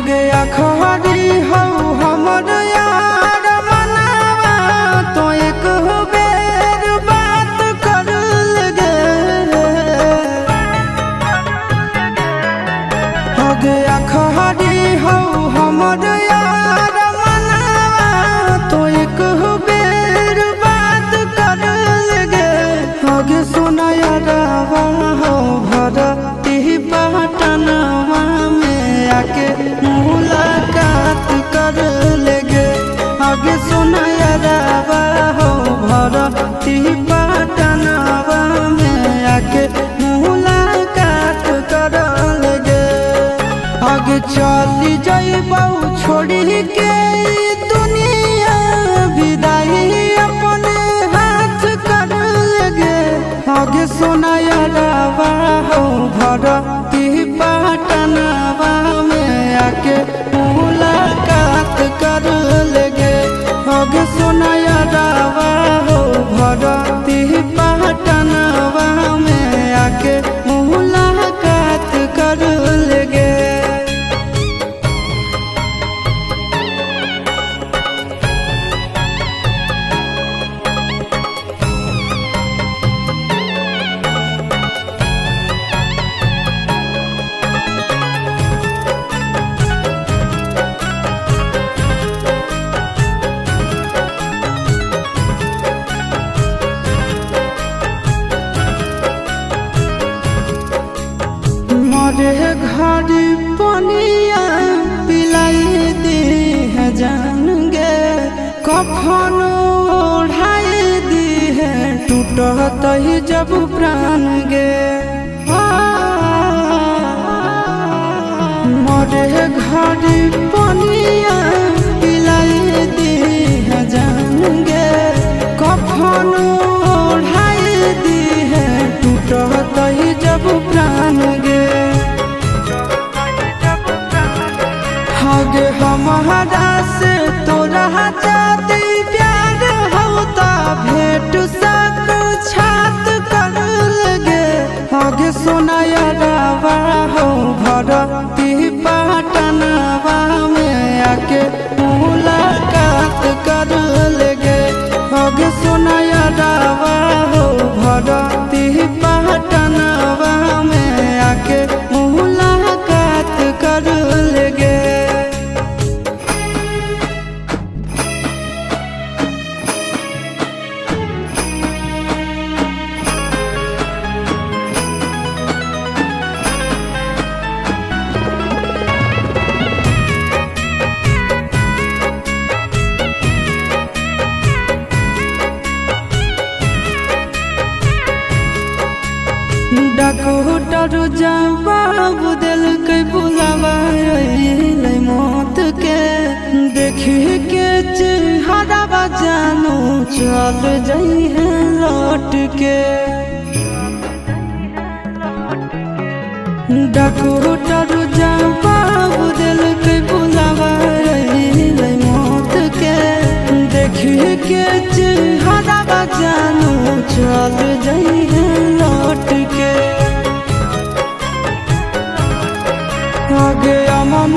हगे अखबारी हो हमर यार मनावा तो एक बेर बात कर लगे। हगे अखबारी हो हमर यार मनावा तो एक बेर बात कर लगे। हगे सोना यारवा हो भरती पटनवा में आके मुलाकात कर लेगे। आगे सुना यारवा हो भरती पटनवा में आके मुलाकात कर लेगे। आगे चली जाइबौ छोड़ी के दुनिया विदाई अपने हाथ कर लेगे। आगे सुना यारवा हो भरती पटनवा में आके मुलाकात कर लेगे। आगे सुना यारवा हो भरती पटनवा में आके मुलाकात कर लेगे। मरे घड़ी पनिया पिलाई दी है जान गे। कफन ओढ़ाई दी है टूटत ही जब प्राण गे। मरे घड़ी पनिया पिलाई दी है जान गे। कफन ओढ़ाई दी है टूटत ही जब प्राण गे। हगे हमारा से तोरा जाती प्यार होता भेंट साक्षात कर लगे। हगे सोना यारवा हो भरती पटनवा में आके मुलाकात कर लेगे। हगे सोना यारवा हो भरती पटनवा में आके मुलाकात कर लेगे। डॉक्टर जवाब दिल के बुलावा मौत के। देखी के चेहरा जानू चल जाई है लौट के। डॉक्टर जवाब दिल के बुलावा मौत के। देखी के चेहरा जानू चल जाई है लौट के। आगे अमन